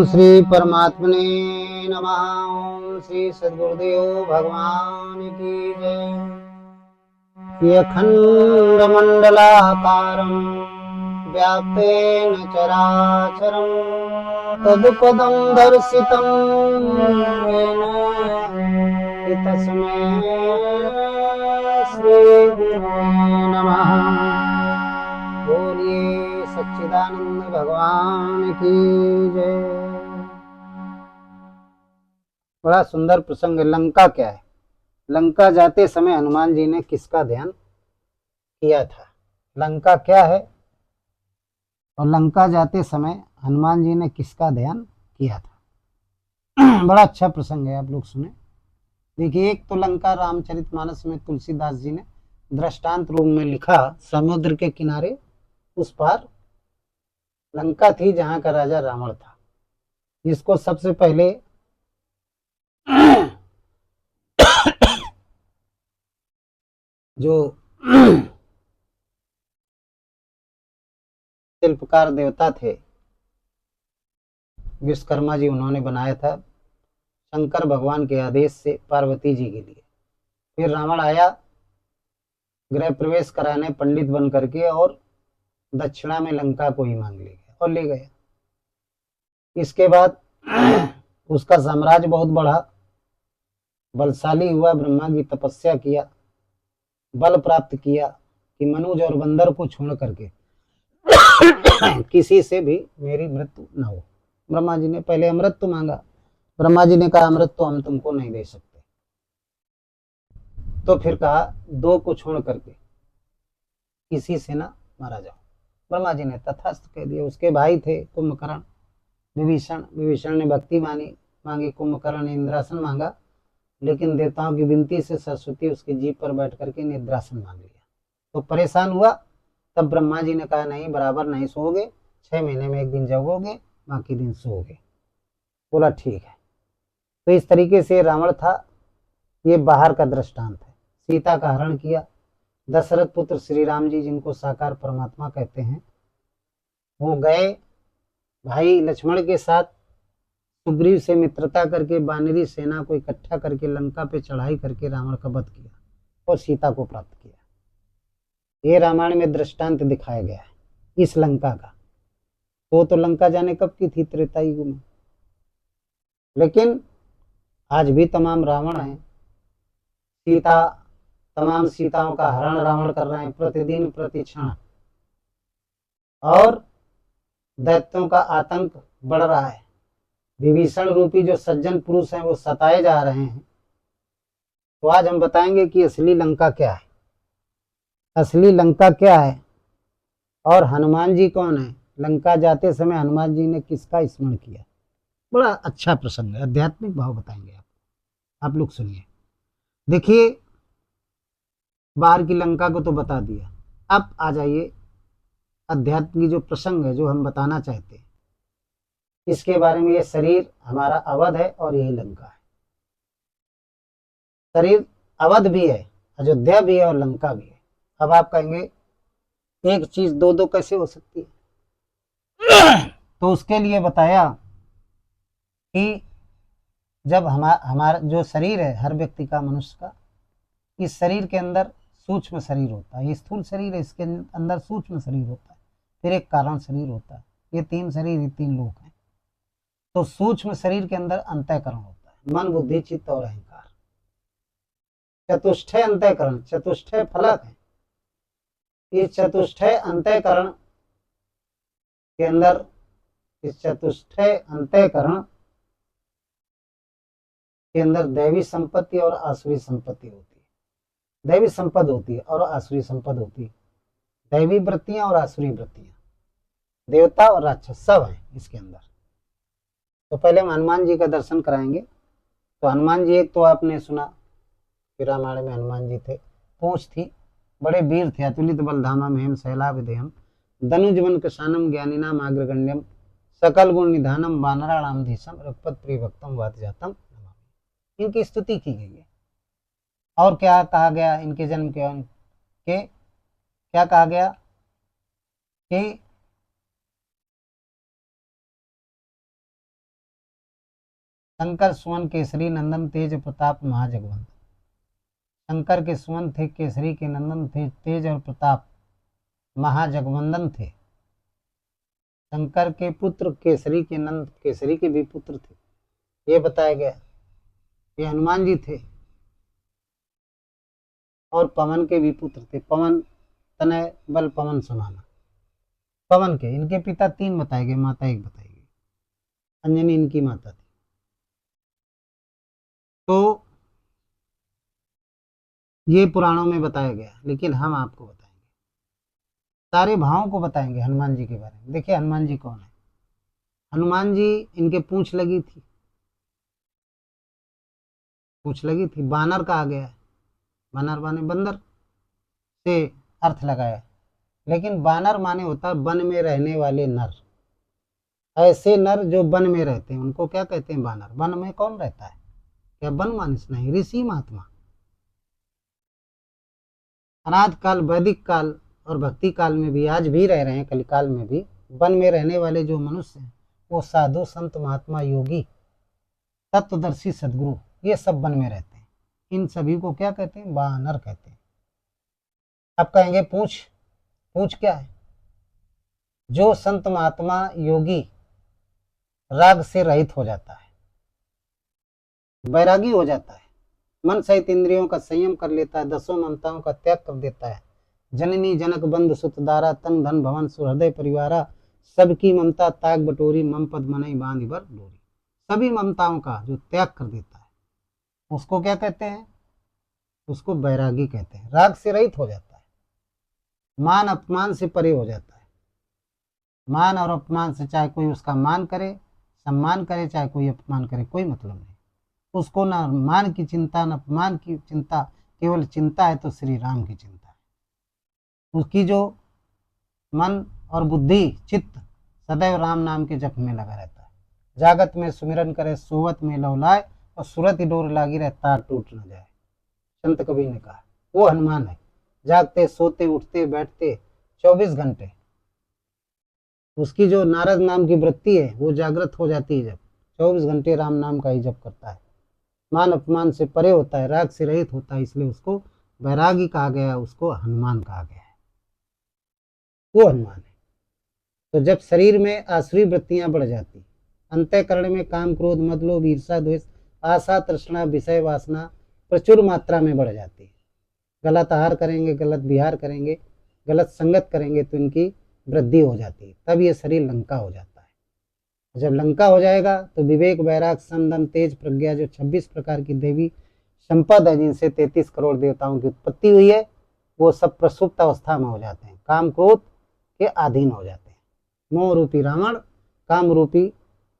श्री परमात्मने नमः। ओम श्री सद्गुरुदेव भगवान की जय। अखंडमंडलाकारं व्याप्तेन चराचरं तत्पदं दर्शितं येन तस्मै श्री गुरुवे नमः। बोलिए सच्चिदानंद भगवान की जय। बड़ा सुंदर प्रसंग है। लंका क्या है? लंका जाते समय हनुमान जी ने किसका ध्यान किया था? लंका क्या है और लंका जाते समय हनुमान जी ने किसका ध्यान किया था? बड़ा अच्छा प्रसंग है, आप लोग सुने। देखिए, एक तो लंका रामचरितमानस में तुलसीदास जी ने दृष्टांत रूप में लिखा। समुद्र के किनारे उस पार लंका थी जहां का राजा रावण था, जिसको सबसे पहले जो शिल्पकार देवता थे विश्वकर्मा जी, उन्होंने बनाया था शंकर भगवान के आदेश से पार्वती जी के लिए। फिर रावण आया गृह प्रवेश कराने पंडित बन करके, और दक्षिणा में लंका को ही मांग ले गया और ले गया। इसके बाद उसका साम्राज्य बहुत बढ़ा, बलशाली हुआ। ब्रह्मा की तपस्या किया, बल प्राप्त किया कि मनुज और बंदर को छोड़ करके किसी से भी मेरी मृत्यु न हो। ब्रह्मा जी ने पहले अमृत तो मांगा। ब्रह्मा जी ने कहा अमृत तो हम तुमको नहीं दे सकते। तो फिर कहा दो को छोड़ करके किसी से ना मारा जाओ। ब्रह्मा जी ने तथास्तु कह दिया। उसके भाई थे कुंभकर्ण, विभीषण। विभीषण ने भक्ति मांगी, कुंभकर्ण ने इंद्रासन मांगा, लेकिन देवताओं की विनती से सरस्वती उसकी जीभ पर बैठ करके निद्रासन मांग लिया। तो परेशान हुआ। तब ब्रह्मा जी ने कहा नहीं, बराबर नहीं सोओगे, 6 महीने में एक दिन जगोगे, बाकी दिन सोओगे। बोला ठीक है। तो इस तरीके से रावण था। ये बाहर का दृष्टांत है। सीता का हरण किया। दशरथ पुत्र श्री राम जी, जिनको साकार परमात्मा कहते हैं, वो गए भाई लक्ष्मण के साथ सुग्रीव से मित्रता करके वानरी सेना को इकट्ठा करके लंका पे चढ़ाई करके रावण का वध किया और सीता को प्राप्त किया। ये रामायण में दृष्टांत दिखाया गया है इस लंका का। तो लंका जाने कब की थी? त्रेता युग में। लेकिन आज भी तमाम रावण हैं। तमाम सीताओं का हरण रावण कर रहे हैं प्रतिदिन प्रतिक्षण, और दैत्यों का आतंक बढ़ रहा है। विभीषण रूपी जो सज्जन पुरुष हैं वो सताए जा रहे हैं। तो आज हम बताएंगे कि असली लंका क्या है, असली लंका क्या है, और हनुमान जी कौन है। लंका जाते समय हनुमान जी ने किसका स्मरण किया। बड़ा अच्छा प्रसंग है, आध्यात्मिक भाव बताएंगे आप लोग सुनिए। देखिए, बाहर की लंका को तो बता दिया। अब आ जाइए अध्यात्म की जो प्रसंग है, जो हम बताना चाहते हैं, इसके बारे में। ये शरीर हमारा अवध है और यही लंका है। शरीर अवध भी है, अयोध्या भी है और लंका भी है। अब आप कहेंगे एक चीज दो दो कैसे हो सकती है? तो उसके लिए बताया कि जब हमारा जो शरीर है हर व्यक्ति का, मनुष्य का, इस शरीर के अंदर सूक्ष्म शरीर होता है। ये स्थूल शरीर है, इसके अंदर सूक्ष्म शरीर होता है, फिर एक कारण शरीर होता है। ये 3 शरीर, ये 3 लोक हैं। तो सूक्ष्म शरीर के अंदर अंतःकरण होता है, मन बुद्धि चित्त और अहंकार। चतुष्टय अंतःकरण, चतुष्टय फलक है। इस चतुष्टय अंतःकरण के अंदर, इस चतुष्टय अंतःकरण के अंदर दैवी संपत्ति और आसुरी संपत्ति होती है। दैवी संपद होती है और आसुरी संपद होती है। दैवी वृत्तियां और आसुरी वृत्तियां, देवता और राक्षस सब हैं इसके अंदर। तो पहले हम हनुमान जी का दर्शन कराएंगे। तो हनुमान जी, एक तो आपने सुना कि रामायण में हनुमान जी थे, पूंछ थी, बड़े वीर थे। अतुलित बलधामा हेम शैला विदेहम धनुजवन कृशानम ज्ञानिनाम अग्रगण्यम सकल गुण निधानम वानराणाम धीशम रघुपत प्रिय भक्तम वात जातम। इनकी स्तुति की गई है। और क्या कहा गया इनके जन्म के क्या कहा गया कि शंकर सुवन केसरी नंदन तेज प्रताप महाजगवंत। शंकर के सुवन थे, केसरी के नंदन थे, तेज और प्रताप महाजगवंदन थे। शंकर के पुत्र केसरी के नंद, केसरी के भी पुत्र थे, ये बताया गया। ये हनुमान जी थे। और पवन के भी पुत्र थे, पवन तनय बल पवन समाना। पवन के, इनके पिता 3 बताए गए, माता 1 बताई गई। अंजनी इनकी माता थी। तो ये पुराणों में बताया गया, लेकिन हम आपको बताएंगे, सारे भावों को बताएंगे हनुमान जी के बारे में। देखिए हनुमान जी कौन है। हनुमान जी, इनके पूंछ लगी थी, पूंछ लगी थी। बानर कहा गया है, बानर माने बंदर से अर्थ लगाया, लेकिन बानर माने होता है वन में रहने वाले नर। ऐसे नर जो वन में रहते हैं उनको क्या कहते हैं? बानर। वन में कौन रहता है? क्या वन मानुष नहीं, ऋषि महात्मा। अनाद काल, वैदिक काल और भक्ति काल में भी, आज भी रह रहे हैं, कलिकाल में भी वन में रहने वाले जो मनुष्य हैं वो साधु संत महात्मा योगी तत्वदर्शी सदगुरु, ये सब वन में रहते हैं। इन सभी को क्या कहते हैं? बानर कहते हैं। अब कहेंगे पूछ, पूछ क्या है? जो संत महात्मा योगी राग से रहित हो जाता है, वैरागी हो जाता है, मन सहित इंद्रियों का संयम कर लेता है, 10 ममताओं का त्याग कर देता है, जननी जनक बंधु सुतदारा, तन धन भवन सुहृदय परिवारा, सबकी ममता ताग बटोरी, मम पद मनई बांध भर डोरी। सभी ममताओं का जो त्याग कर देता है उसको क्या कहते हैं? उसको बैरागी कहते हैं। राग से रहित हो जाता है, मान अपमान से परे हो जाता है। मान और अपमान से, चाहे कोई उसका मान करे, सम्मान करे, चाहे कोई अपमान करे, कोई मतलब नहीं उसको। ना मान की चिंता, न अपमान की चिंता, केवल चिंता है तो श्री राम की चिंता है। उसकी जो मन और बुद्धि चित्त सदैव राम नाम के जप में लगा रहता है। जागत में सुमिरन करे, सोवत में लौलाए, और सूरत ही डोर लागी रहे, तार टूट न जाए। संत कबीर ने कहा वो हनुमान है। जागते सोते उठते बैठते 24 घंटे उसकी जो नारद नाम की वृत्ति है वो जागृत हो जाती है। जब 24 घंटे राम नाम का ही जप करता है, मान अपमान से परे होता है, राग से रहित होता है, इसलिए उसको वैरागी कहा गया, उसको हनुमान कहा गया है। वो हनुमान है। तो जब शरीर में आसुरी वृत्तियां बढ़ जाती, अंतःकरण में काम क्रोध मद लोभ ईर्षा द्वेष आशा तृष्णा विषय वासना प्रचुर मात्रा में बढ़ जाती है, गलत आहार करेंगे, गलत विहार करेंगे, गलत संगत करेंगे तो इनकी वृद्धि हो जाती है, तब ये शरीर लंका हो जाता है। जब लंका हो जाएगा तो विवेक वैराग संदम तेज प्रज्ञा, जो 26 प्रकार की देवी संपद है, जिनसे 33 करोड़ देवताओं की उत्पत्ति हुई है, वो सब प्रसुप्त अवस्था में हो जाते हैं, काम क्रोध के अधीन हो जाते हैं। मोह रूपी रावण, काम रूपी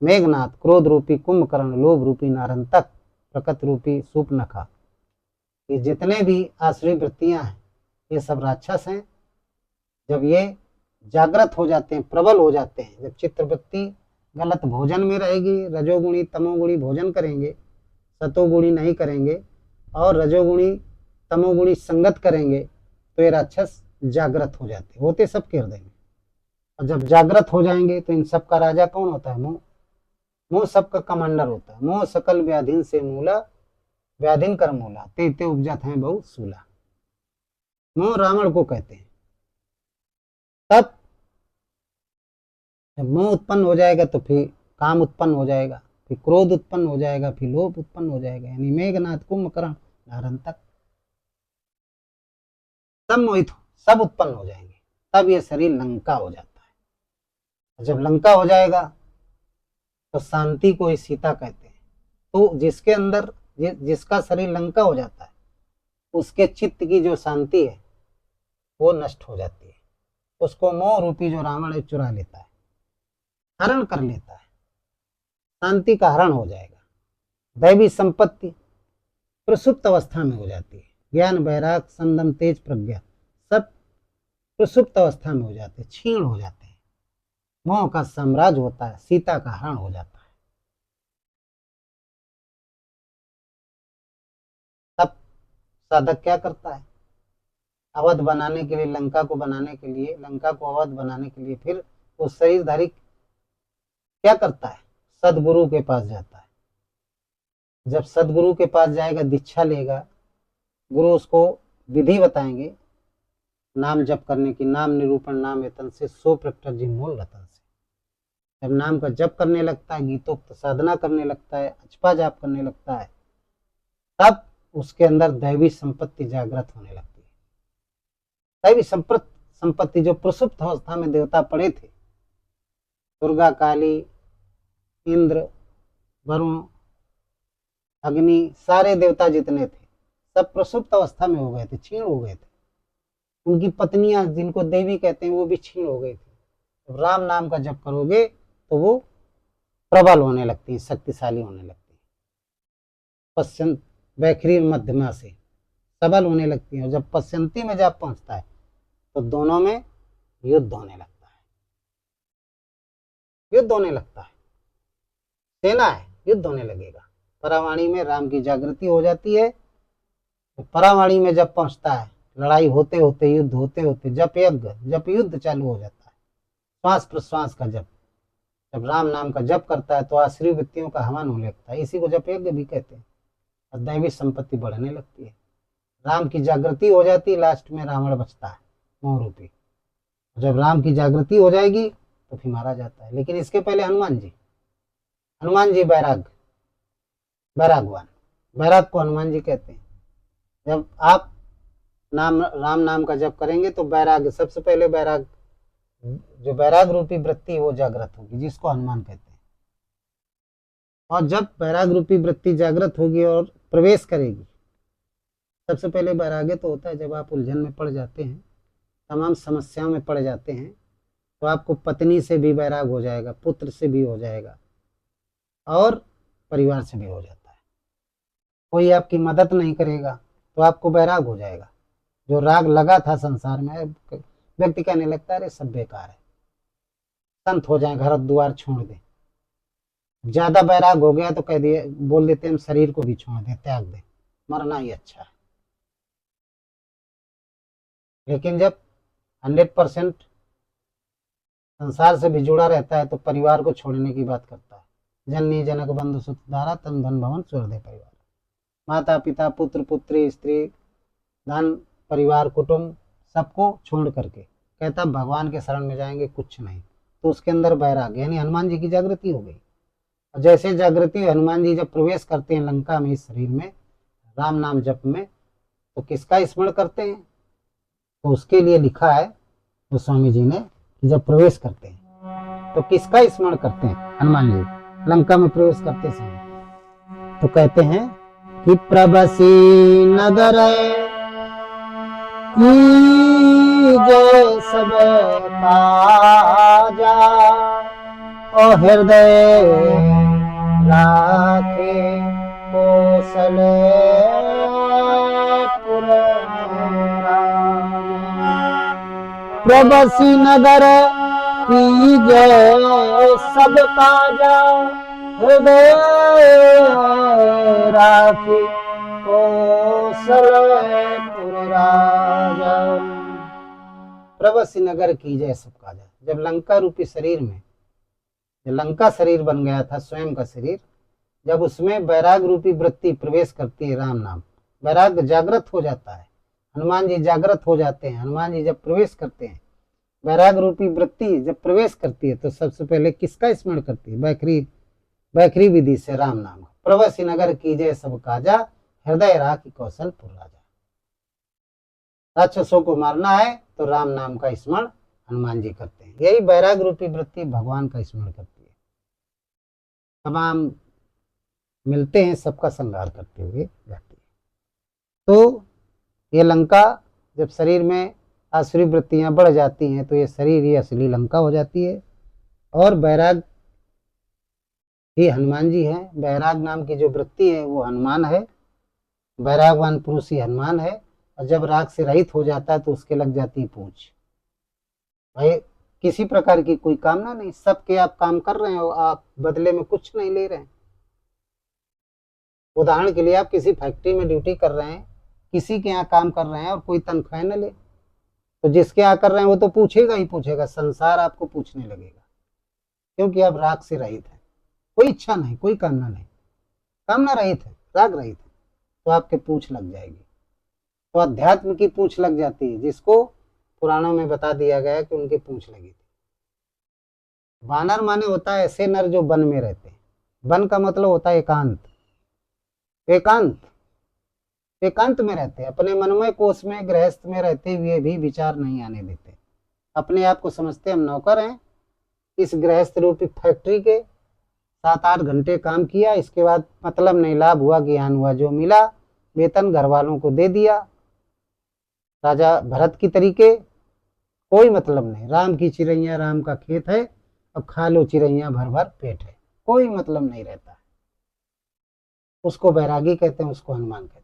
मेघनाथ, क्रोध रूपी कुंभकर्ण, लोभ रूपी नारंतक, प्रकृति रूपी सूपनखा, ये जितने भी आसुरी वृत्तियां हैं ये सब राक्षस हैं। जब ये जागृत हो जाते हैं, प्रबल हो जाते हैं, जब चित्तवृत्ति गलत भोजन में रहेगी, रजोगुणी तमोगुणी भोजन करेंगे, सतोगुणी नहीं करेंगे, और रजोगुणी तमोगुणी संगत करेंगे, तो ये राक्षस जागृत हो जाते, होते सबके हृदय में। और जब जागृत हो जाएंगे तो इन सब का राजा कौन होता है? मोह। मोह सबका कमांडर होता है। मोह सकल व्याधीन से मूला, व्याधीन कर मूला, ते ते उपजत है बहु सूला। मोह रावण को कहते हैं। तब जब मोह उत्पन्न हो जाएगा तो फिर काम उत्पन्न हो जाएगा, फिर क्रोध उत्पन्न हो जाएगा, फिर लोभ उत्पन्न हो जाएगा, यानी मेघनाथ कुंभकर्ण नारंतक सब मोहित सब उत्पन्न हो जाएंगे। तब ये शरीर लंका हो जाता है। जब लंका हो जाएगा तो शांति को ही सीता कहते हैं। तो जिसके अंदर जिसका शरीर लंका हो जाता है उसके चित्त की जो शांति है वो नष्ट हो जाती है। उसको मोह रूपी जो रावण है चुरा लेता है, हरण कर लेता है, शांति का हरण हो जाएगा। दैवी संपत्ति प्रसुप्त अवस्था में हो जाती है। ज्ञान वैराग संदम तेज प्रज्ञा सब प्रसुप्त अवस्था में हो जाते हैं, क्षीण हो जाते हैं। मोह का साम्राज्य होता है, सीता का हरण हो जाता है। तब साधक क्या करता है? अवध बनाने के लिए, लंका को बनाने के लिए, लंका को अवध बनाने के लिए फिर वो शरीरधारी क्या करता है? सदगुरु के पास जाता है। जब सदगुरु के पास जाएगा, दीक्षा लेगा, गुरु उसको विधि बताएंगे नाम जप करने की। नाम निरूपण नाम यतन से सो प्रकट जी मूल रतन से। जब नाम का जप करने लगता है, गीतोक्त साधना करने लगता है, अचपा जाप करने लगता है, तब उसके अंदर दैवी संपत्ति जागृत होने लगती है। दैवी संपत्ति जो प्रसुप्त अवस्था में देवता पड़े थे, दुर्गा, काली, इंद्र, वरुण, अग्नि, सारे देवता जितने थे सब प्रसुप्त अवस्था में हो गए थे, क्षीण हो गए थे। उनकी पत्नियां जिनको देवी कहते हैं वो भी क्षीण हो गई थी। तो राम नाम का जप करोगे तो वो प्रबल होने लगती है, शक्तिशाली होने लगती है, पश्चिम वैखरी मध्यमा से सबल होने लगती है। और जब पश्चंती में जब पहुंचता है तो दोनों में युद्ध होने लगता है, युद्ध होने लगता है, सेना है, युद्ध होने लगेगा। परावाणी में राम की जागृति हो जाती है। तो परावाणी में जब पहुंचता है, लड़ाई होते होते, युद्ध होते होते, जप यज्ञ, जब युद्ध चालू हो जाता है, श्वास प्रश्वास का जप, जब राम नाम का जप करता है तो आश्री वृत्तियों का हवन होने लगता है। इसी को जप यज्ञ भी कहते हैं। और दैवी संपत्ति बढ़ने लगती है, राम की जागृति हो जाती है। लास्ट में रावण बचता है मोह रूपी। जब राम की जागृति हो जाएगी तो फिर मारा जाता है। लेकिन इसके पहले हनुमान जी बैरागवान, बैराग को हनुमान जी कहते हैं। जब आप राम नाम का जप करेंगे तो बैराग, सबसे पहले बैराग, जो बैराग रूपी वृत्ति वो जागृत होगी, जिसको हनुमान कहते हैं। और जब बैराग रूपी वृत्ति जागृत होगी और प्रवेश करेगी, सबसे पहले बैराग्य तो होता है जब आप उलझन में पड़ जाते हैं, तमाम समस्याओं में पड़ जाते हैं, तो आपको पत्नी से भी बैराग हो जाएगा, पुत्र से भी हो जाएगा और परिवार से भी हो जाता है। कोई आपकी मदद नहीं करेगा तो आपको बैराग हो जाएगा। जो राग लगा था संसार में, व्यक्ति कहने लगता है अरे सब बेकार है, संत हो जाए, घर द्वार छोड़ दे। ज्यादा बैराग हो गया तो कह दिए, बोल देते हम शरीर को भी छोड़ दे, त्याग दे, मरना ही अच्छा है। लेकिन जब 100% संसार से भी जुड़ा रहता है तो परिवार को छोड़ने की बात करता है। जननी जनक बंधु सुत धारा तन धन भवन स्वर्दे परिवार। माता पिता पुत्र पुत्री स्त्री धन परिवार कुटुंब सबको छोड़ करके कहता भगवान के शरण में जाएंगे, कुछ नहीं। तो उसके अंदर बैराग, यानी हनुमान जी की जागृति हो गई। और जैसे जागृति हनुमान जी जब प्रवेश करते हैं लंका में इस शरीर में, राम नाम जप में, तो किसका स्मरण करते हैं? तो उसके लिए लिखा है गोस्वामी जी ने कि जब प्रवेश करते हैं तो किसका स्मरण करते हैं हनुमान जी लंका में प्रवेश करते समय? तो कहते हैं कि प्रबसी नगर की जय सब काजा और हृदय राखे कौशल प्रबसी नगर की जय सब काजा हृदय राखे कौशल राजा। प्रबसी नगर की जय सब काजा। जब लंका रूपी शरीर में, जब लंका शरीर बन गया था स्वयं का शरीर, जब उसमें बैराग रूपी वृत्ति प्रवेश करती है, राम नाम, बैराग जागृत हो जाता है, हनुमान जी जागृत हो जाते हैं। हनुमान जी जब प्रवेश करते हैं, बैराग रूपी वृत्ति जब प्रवेश करती है तो सबसे पहले किसका स्मरण करती है? बैखरी विधि से राम नाम। प्रवसी नगर कीजिए सब काजा हृदय राखी कौशलपुर राजा। राक्षसों को मारना है तो राम नाम का स्मरण हनुमान जी करते हैं। यही बैराग रूपी वृत्ति भगवान का स्मरण करती है। तमाम मिलते हैं, सबका संहार करते हुए जाती है। तो ये लंका जब शरीर में आसुरी वृत्तियां बढ़ जाती हैं तो ये शरीर ही असली लंका हो जाती है। और बैराग ही हनुमान जी हैं। बैराग नाम की जो वृत्ति है वो हनुमान है, बैरागवान पुरुष ही हनुमान है। और जब राग से रहित हो जाता है तो उसके लग जाती है पूछ। भाई किसी प्रकार की कोई कामना नहीं, सबके आप काम कर रहे हो, आप बदले में कुछ नहीं ले रहे हैं। उदाहरण के लिए आप किसी फैक्ट्री में ड्यूटी कर रहे हैं, किसी के यहाँ काम कर रहे हैं और कोई तनख्वाह न ले, तो जिसके यहाँ कर रहे हैं वो तो पूछेगा ही पूछेगा, संसार आपको पूछने लगेगा, क्योंकि आप राग से रहित हैं। कोई इच्छा नहीं, कोई कामना नहीं, कामना रहित है, राग रहित है, तो आपके पूंछ लग जाएगी। तो अध्यात्म की पूंछ लग जाती है, जिसको पुराणों में बता दिया गया है कि उनकी पूंछ लगी थी। वानर माने होता है ऐसे नर जो वन में रहते हैं। वन का मतलब होता है एकांत। एकांत एकांत में रहते हैं, अपने मनमय कोष में गृहस्थ में रहते हुए भी विचार नहीं आने देते। अपने आप को समझते हम नौकर हैं इस गृहस्थ रूपी फैक्ट्री के। 7-8 घंटे काम किया, इसके बाद मतलब नहीं, लाभ हुआ, ज्ञान हुआ, जो मिला वेतन घर वालों को दे दिया। राजा भरत की तरीके कोई मतलब नहीं। राम की चिड़ैया राम का खेत है, अब खा लो चिड़ैया भर भर पेट है, कोई मतलब नहीं रहता। उसको बैरागी कहते हैं, उसको हनुमान कहते हैं।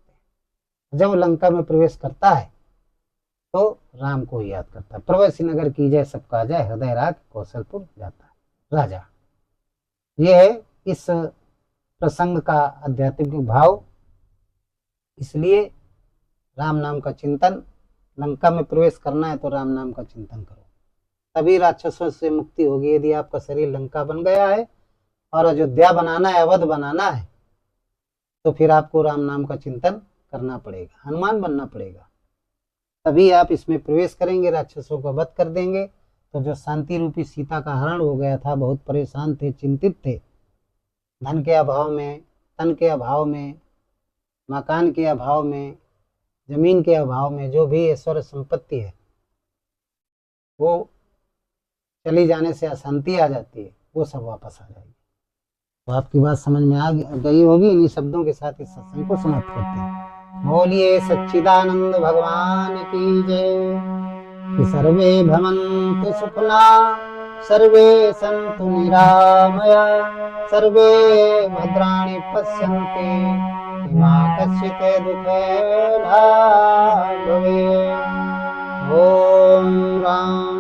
जब लंका में प्रवेश करता है तो राम को ही याद करता है। प्रवेश नगर की जय सब कहा जाए, हृदय राग कौशलपुर जाता है राजा। ये है इस प्रसंग का आध्यात्मिक भाव। इसलिए राम नाम का चिंतन, लंका में प्रवेश करना है तो राम नाम का चिंतन करो, तभी राक्षसों से मुक्ति होगी। यदि आपका शरीर लंका बन गया है और अयोध्या बनाना है, अवध बनाना है, तो फिर आपको राम नाम का चिंतन करना पड़ेगा, हनुमान बनना पड़ेगा, तभी आप इसमें प्रवेश करेंगे, राक्षसों को वध कर देंगे। तो जो शांति रूपी सीता का हरण हो गया था, बहुत परेशान थे, चिंतित थे, धन के अभाव में, तन के अभाव में, मकान के अभाव में, जमीन के अभाव में, जो भी ऐश्वर्य संपत्ति है वो चली जाने से अशांति आ जाती है, वो सब वापस आ जाएगी। तो आपकी बात समझ में आ गई होगी। इन्हीं शब्दों के साथ इस सत्संग को समाप्त करते हैं। बोलिए सच्चिदानंद भगवान की जय। कि सर्वे भवन्तु सुखिना, सर्वे सन्तु निरामया, सर्वे भद्राणि पश्यन्ति मा कश्चित् दुःखेन भवेत्। ॐ राम